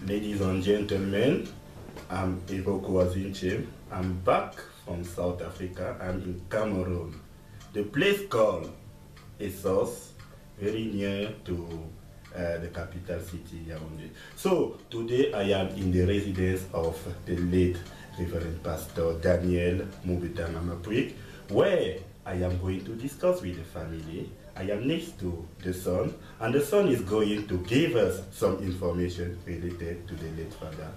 Ladies and gentlemen, I'm Iroko Azinche. I'm back from South Africa. I'm in Cameroon. The place called Essos, very near to the capital city, Yaoundé. So today I am in the residence of the late Reverend Pastor Daniel Moubetang Amapuik, where I am going to discuss with the family. I am next to the son, and the son is going to give us some information related to the late father.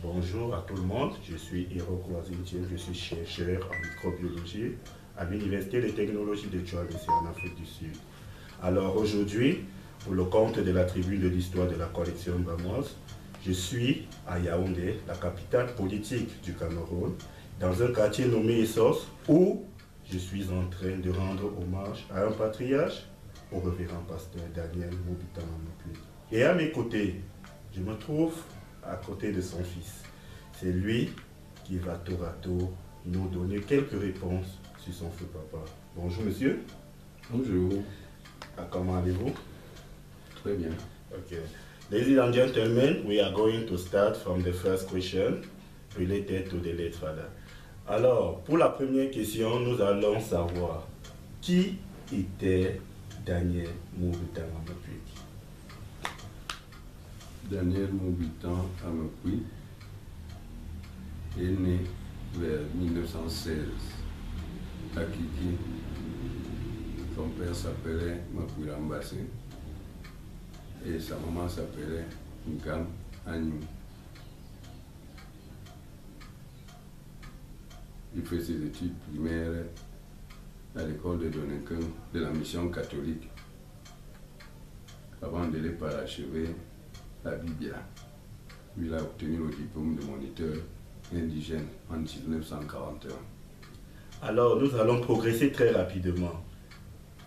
Bonjour à tout le monde, je suis Iroko Azinche, je suis chercheur en microbiologie à l'Université de technologie de Tchouamézi en Afrique du Sud. Alors aujourd'hui, pour le compte de la tribune de l'histoire de la collection Bamoise, je suis à Yaoundé, la capitale politique du Cameroun, dans un quartier nommé Essos, où je suis en train de rendre hommage à un patriarche, au révérend pasteur Daniel Moubetang Amapuik. Et à mes côtés, je me trouve à côté de son fils. C'est lui qui va tour à tour nous donner quelques réponses sur son feu papa. Bonjour monsieur. Bonjour. Comment allez-vous? Très bien. Okay. Ladies and gentlemen, we are going to start from the first question related to the late father. Alors, pour la première question, nous allons savoir qui était Daniel Moubetang Amapuik. Daniel Moubetang Amapuik est né vers 1916 à Kiki. Son père s'appelait Mapouira Mbassé et sa maman s'appelait Nkam Agnou. Il fait ses études primaires à l'école de Donnenken de la mission catholique avant de les parachever à Bibia. Il a obtenu le diplôme de moniteur indigène en 1941. Alors, nous allons progresser très rapidement.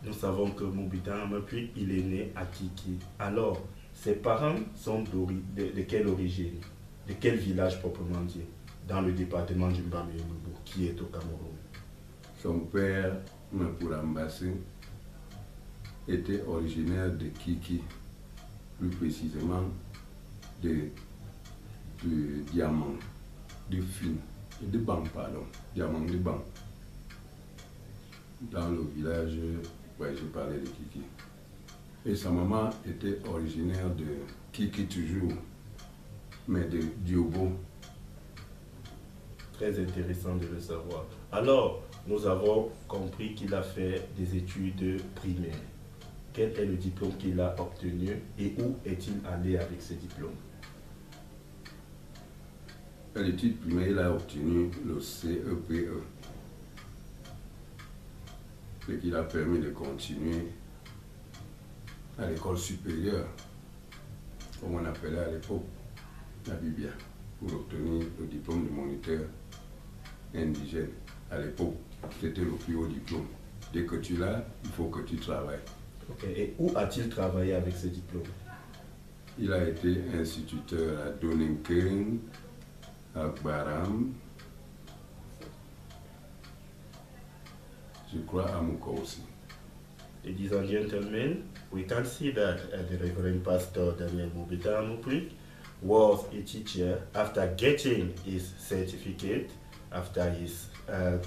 Nous savons que Moubetang Amapuik, il est né à Kiki. Alors, ses parents sont de quelle origine? De quel village proprement dit? Dans le département du Mbamé-Youmou, qui est au Cameroun. Son père, Mapouira Mbassé, était originaire de Kiki, plus précisément de Diamant, de Fin, de Ban, pardon, Diamant de Ban, dans le village où je parlais de Kiki. Et sa maman était originaire de Kiki toujours, mais de Diobo. Très intéressant de le savoir. Alors, nous avons compris qu'il a fait des études primaires. Quel est le diplôme qu'il a obtenu et où est-il allé avec ce diplôme? À l'étude primaire, il a obtenu le CEPE, ce qui l'a permis de continuer à l'école supérieure, comme on appelait à l'époque la Bibia, pour obtenir le diplôme de moniteur indigène. À l'époque, c'était le plus haut diplôme. Dès que tu l'as, il faut que tu travailles. Okay. Et où a-t-il travaillé avec ce diplôme? Il a été instituteur à Donnenken, à Baram, je crois à Mouko aussi. Ladies and gentlemen, we can see that the Reverend Pastor Daniel Moubetang Amapuik was a teacher after getting his certificate, after his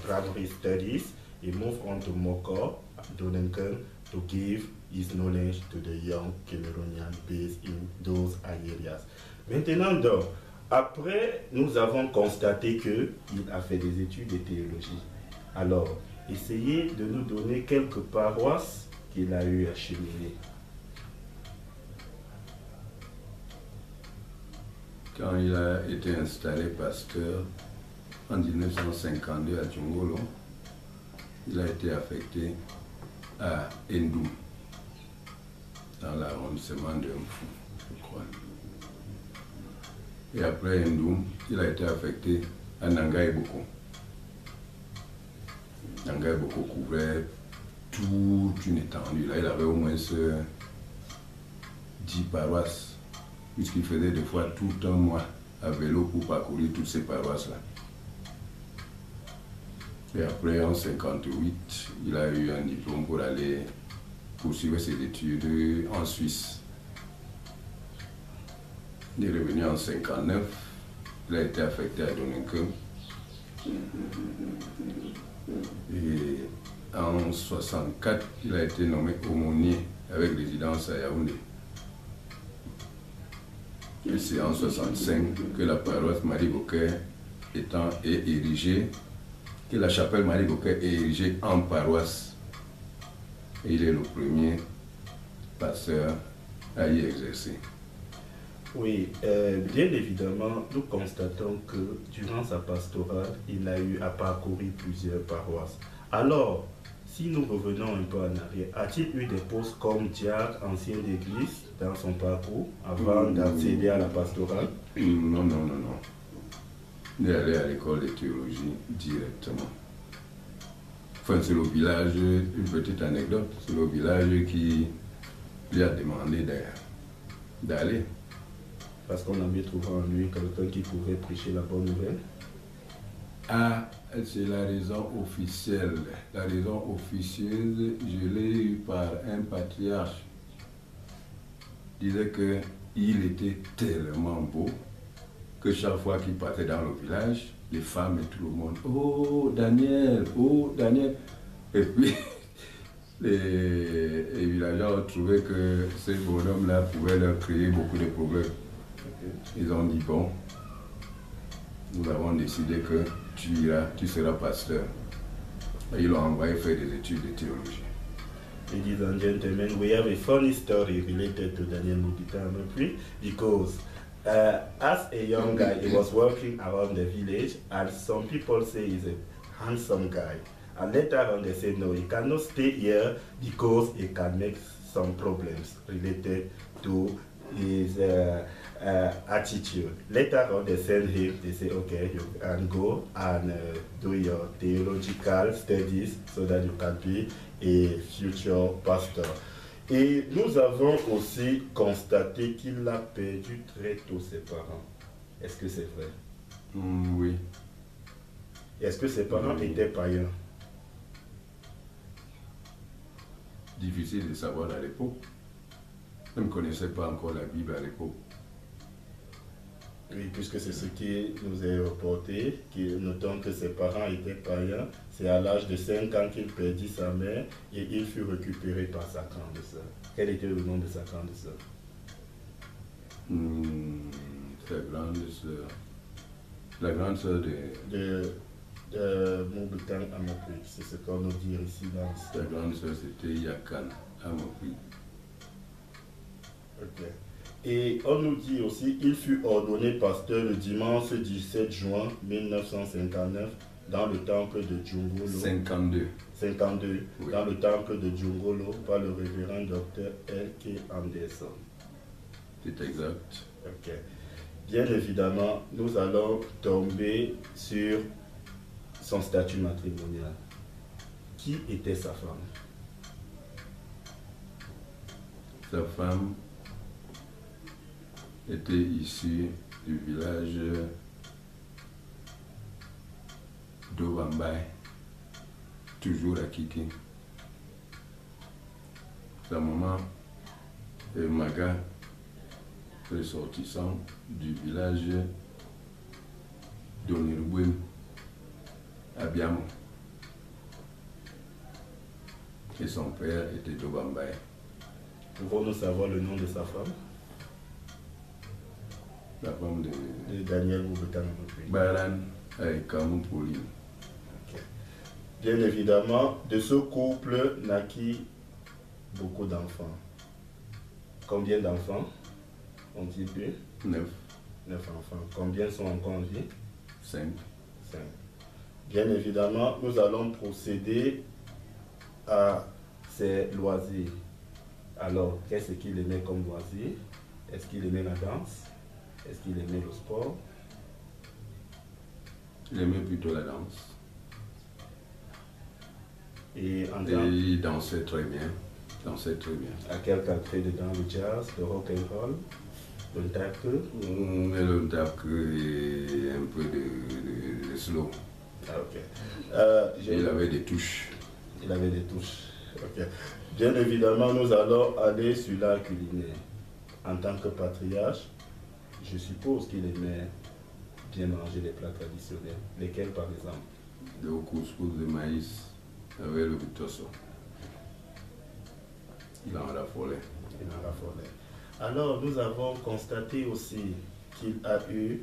primary studies. He moved on to Moko, Donnenken, to give his knowledge to the young Cameroonians based in those areas. Maintenant donc, après nous avons constaté qu'il a fait des études de théologie. Alors, essayez de nous donner quelques paroisses qu'il a eu à cheminer. Quand il a été installé pasteur en 1952 à Djongolo, il a été affecté à Ndoum, dans l'arrondissement de Mfou, je crois. Et après Ndoum, il a été affecté à Nangaï Boko. Nangaï Boko couvrait toute une étendue. Là, il avait au moins 10 paroisses, puisqu'il faisait des fois tout un mois à vélo pour parcourir toutes ces paroisses-là. Et après, en 1958, il a eu un diplôme pour aller poursuivre ses études en Suisse. Il est revenu en 59. Il a été affecté à Donnacre. Et en 64, il a été nommé aumônier avec résidence à Yaoundé. Et c'est en 65 que la paroisse Marie-Bocquet est érigée, que la chapelle Marie-Bocquet est érigée en paroisse. Et il est le premier pasteur à y exercer. Oui, bien évidemment, nous constatons que durant sa pastorale, il a eu à parcourir plusieurs paroisses. Alors, si nous revenons un peu en arrière, a-t-il eu des postes comme diacre, ancien d'église, dans son parcours, avant d'accéder à la pastorale? Non. Il est allé à l'école de théologie directement. Enfin, c'est le village, une petite anecdote, c'est le village qui lui a demandé d'aller. Parce qu'on a mieux trouvé en lui quelqu'un qui pouvait prêcher la bonne nouvelle. Ah, c'est la raison officielle. La raison officieuse, je l'ai eue par un patriarche. Il disait qu'il était tellement beau que chaque fois qu'il passait dans le village, les femmes et tout le monde, oh Daniel, oh Daniel. Et puis, les villageois ont trouvé que ce bonhomme-là pouvait leur créer beaucoup de problèmes. Ils ont dit, bon, nous avons décidé que tu seras pasteur. Et ils l'ont envoyé faire des études de théologie. Ladies and gentlemen, we have a funny story related to Daniel Mobita Amapri because as a young guy, he was walking around the village, and some people say he's a handsome guy. And later on they said, no, he cannot stay here because he can make some problems related to his attitude. Later on they send him, they say, okay, you can go and do your theological studies so that you can be a future pastor. Et nous avons aussi constaté qu'il a perdu très tôt ses parents. Est-ce que c'est vrai? Oui. Est-ce que ses parents étaient païens? Difficile de savoir à l'époque. Je ne connaissais pas encore la Bible à l'époque. Oui, puisque c'est ce qui nous est reporté, notons que ses parents étaient païens. C'est à l'âge de 5 ans qu'il perdit sa mère et il fut récupéré par sa grande sœur. Quel était le nom de sa grande sœur? Sa grande sœur. La grande sœur de Mobita Amapri. C'est ce qu'on nous dit ici dans l'histoire. La grande sœur, c'était Yakan Amapri. Ok. Et on nous dit aussi qu'il fut ordonné pasteur le dimanche 17 juin 1959 dans le temple de Djungolo. 52, oui. Dans le temple de Djungolo par le révérend docteur L.K. Anderson. C'est exact. Ok. Bien évidemment, nous allons tomber sur son statut matrimonial. Qui était sa femme? Sa femme était issue du village d'Obambaye, toujours à Kiki. Sa maman est Maga, ressortissant du village d'Onirubouem, à Biamo. Et son père était d'Obambaye. Pouvons-nous savoir le nom de sa femme? La femme de Daniel Mobita Amapri. Baran Aïkamou Pauline. Okay. Bien évidemment, de ce couple naquit beaucoup d'enfants. Combien d'enfants ont-ils eu? 9. 9 enfants. Combien sont encore en vie? 5. 5. Bien évidemment, nous allons procéder à ses loisirs. Alors, qu'est-ce qu'il aimait comme loisir? Est-ce qu'il aimait la danse? Est-ce qu'il aimait le sport? Il aimait plutôt la danse. Et il dansait très bien. À quel qualité de danse? Le jazz, le rock and roll, le tap? Le tap et un peu de slow. Ah, ok. Il avait des touches. Ok. Bien évidemment, nous allons aller sur l'art culinaire. En tant que patriarche, je suppose qu'il aimait bien manger les plats traditionnels. Lesquels par exemple? Le couscous de maïs avec le bitosso. Il en raffolait. Il en raffolait. Alors, nous avons constaté aussi qu'il a eu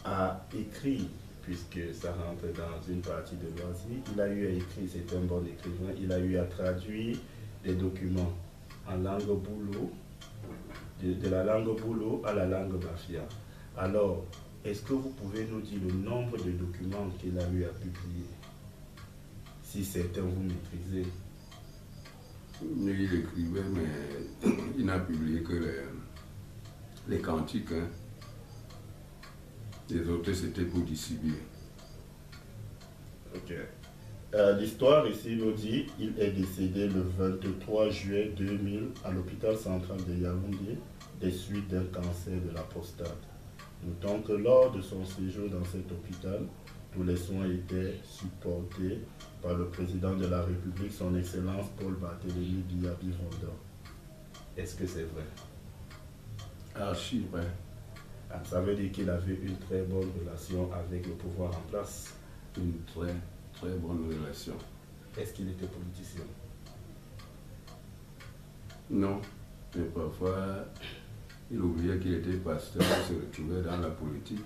à écrire, puisque ça rentre dans une partie de loisirs, il a eu à écrire, c'est un bon écrivain, il a eu à traduire des documents en langue boulot, de la langue boulot à la langue bafia. Alors, est-ce que vous pouvez nous dire le nombre de documents qu'il a eu à publier? Si certains vous maîtrisez. Il écrivait, mais il n'a publié que les cantiques. Hein. Les autres, c'était pour distribuer. Ok. L'histoire ici nous dit qu'il est décédé le 23 juillet 2000 à l'hôpital central de Yaoundé des suites d'un cancer de la prostate. Notons que lors de son séjour dans cet hôpital, tous les soins étaient supportés par le président de la République, son Excellence Paul Barthélémy Biyabi-Rondon. Est-ce que c'est vrai? Archi vrai. Ah, ça veut dire qu'il avait une très bonne relation avec le pouvoir en place. Une très bonne relation. Est-ce qu'il était politicien? Non, mais parfois, il oubliait qu'il était pasteur, il se retrouvait dans la politique.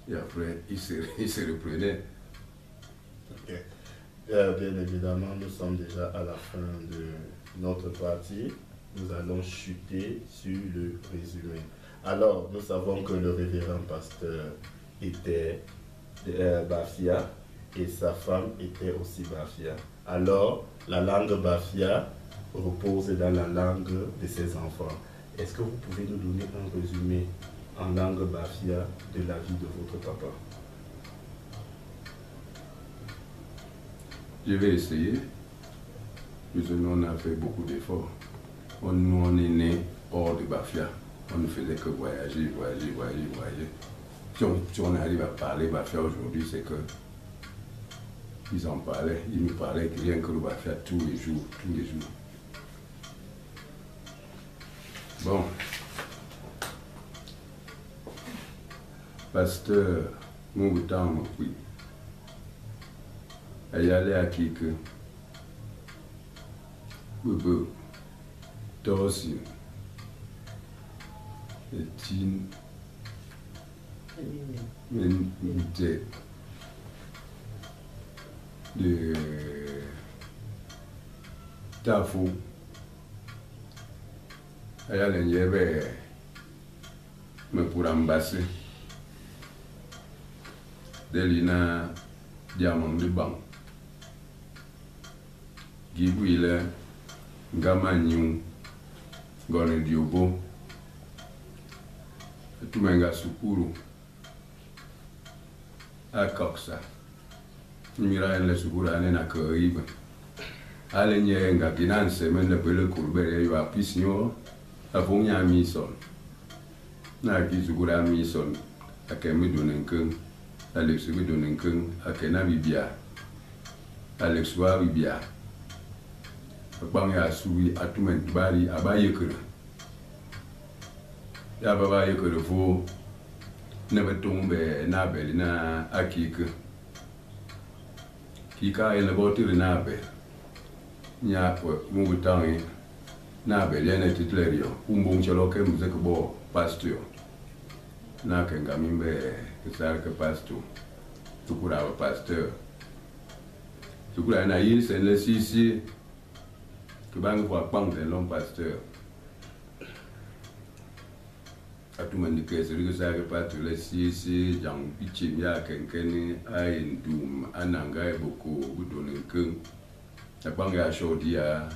Et après, il se reprenait. Ok. Bien évidemment, nous sommes déjà à la fin de notre partie. Nous allons chuter sur le résumé. Alors, nous savons que le révérend pasteur était bafia et sa femme était aussi bafia. Alors, la langue bafia repose dans la langue de ses enfants. Est-ce que vous pouvez nous donner un résumé en langue bafia de la vie de votre papa? Je vais essayer. Puisque nous, on a fait beaucoup d'efforts. Nous, on est né hors de Bafia. On ne faisait que voyager. Si on arrive à parler Bafia aujourd'hui, c'est que ils en parlaient. Ils nous parlaient rien que le Bafia tous les jours. Bon. Pasteur Mougutan Mokwi. Il y allait à Kike. Bobo. Torsi. Et Tin. Minute. De Tafou. Il y a l'ingénieur. Mais pour ambasser. Delina Diamant de Banque. Gibouile, Gamagnou, Gone Diobo, Tumenga Sukuru, à Coxa. Mira en la Sukura à Caribe. Alenye nga finance, men de Pele Courbet, you are Pissignon, à Fonia Misson. Naki Sukura Misson, à Kemi Donenkung, Alex Donenkung, à Kena Bibia, Alex Wa Bibia. Bang ya sui atumen bari abaye kere ya baba ye kere fo ne betumbe na beli na akike kika ele botiri na be nya ko mu butangi na beli ne titlerio umbung chelo ke muzeke bo pastor na ke ngamimbe kisar ke pastor tukura pastor tukura na yin sen le sisi que bang pour apprendre l'homme pasteur. À tout le monde qui est ça que pas tous les six, Jean Pichimia, Kenkeni, Aïndoum, Ananga et beaucoup, vous donnez que la banque a chaudi à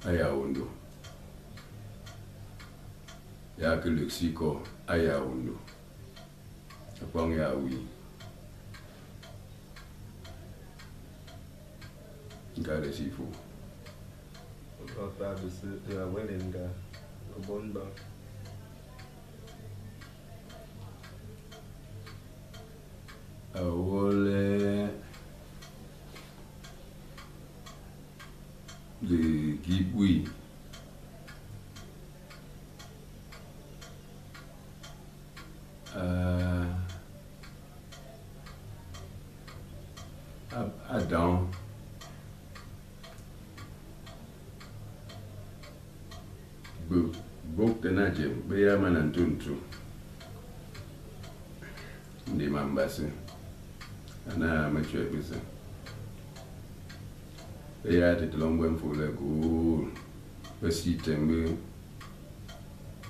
Ayaondo. Il y a que le Xico Ayaondo. La banque a oui. Regardez s'il faut. On parle de la Wellenga, au bon bas. Awole de Gibouy. Adam Bok tenajem beya manantuntu ndi mambase ana machwe bisa beya te longwe mfule ku basi tembe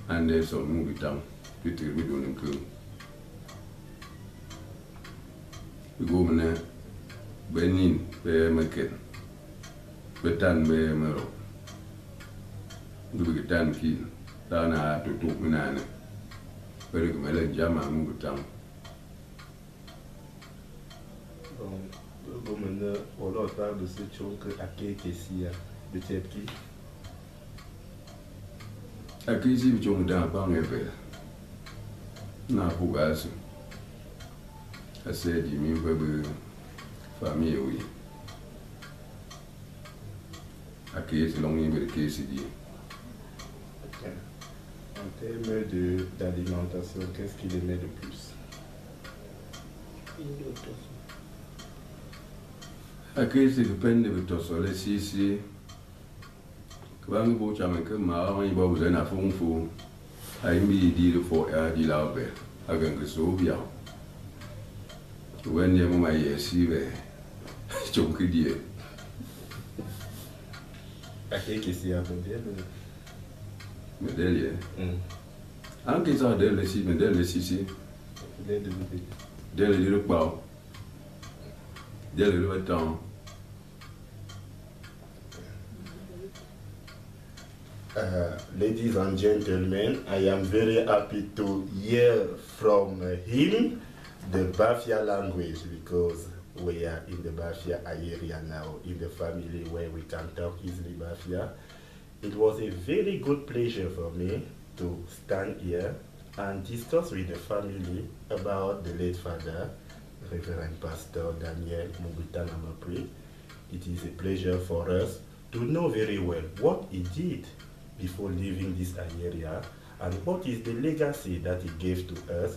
ande so mu bitam pitir bidon ko gomna benin be maken betan be mero ndu tan ki dana tutu minane bari ko mele jama mu bitam Gomna on parle de cette chose que Ake Kessia peut-être qui akisi bichong da pa ngebe na bugasu ase di mi bebe famille oui akisi longi be kesi di. En termes d'alimentation, qu'est-ce qu'il aimait de plus? Akisi depende bitosole sisi kwangu bo chama ke ma wa ibo bu na fungfu ai mi di fo ya di la be agan ke so bia when ye mo mai yesi be chonki die Ake Kessia medeli anche ça delle si medeli si delle le pao delle le temps. Ladies and gentlemen, I am very happy to hear from him the Bafia language because we are in the Bafia area now, in the family where we can talk easily Bafia. It was a very good pleasure for me to stand here and discuss with the family about the late father, Reverend Pastor Daniel Mubutan Amapri. It is a pleasure for us to know very well what he did before leaving this area and what is the legacy that he gave to us.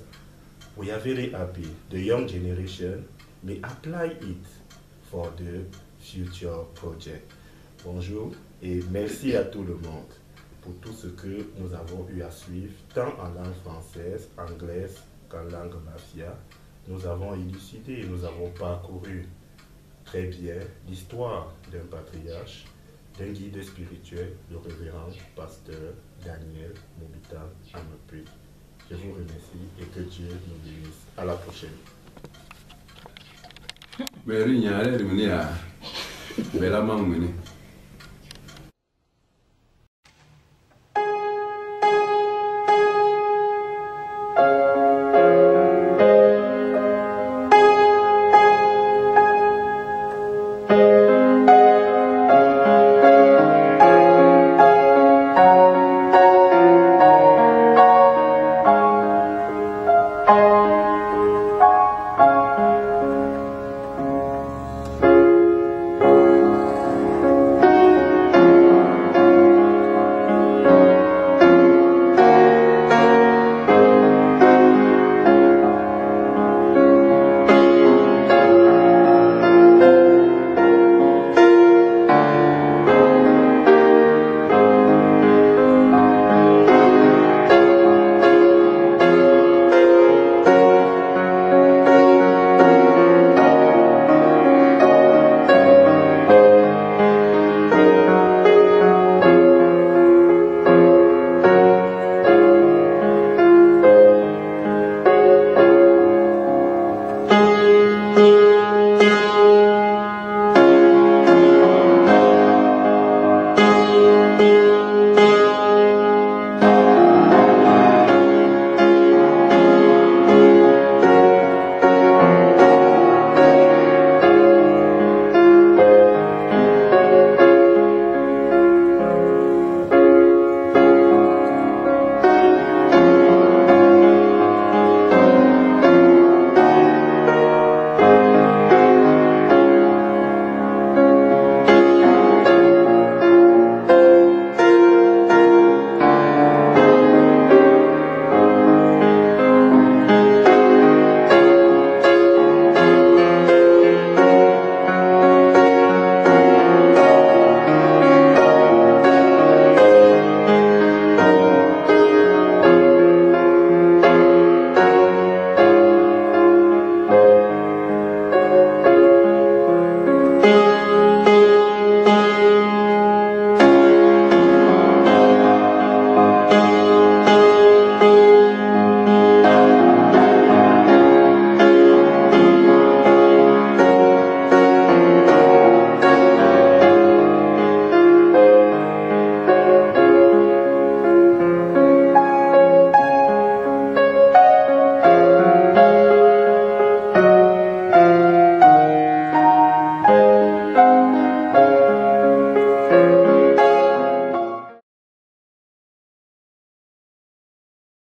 We are very happy the young generation may apply it for the future project. Bonjour et merci à tout le monde pour tout ce que nous avons eu à suivre, tant en langue française, anglaise qu'en langue bafia. Nous avons élucidé et nous avons parcouru très bien l'histoire d'un patriarche, d'un guide spirituel, le révérend pasteur Daniel Mubutan Amapri. Je vous remercie et que Dieu nous bénisse. À la prochaine.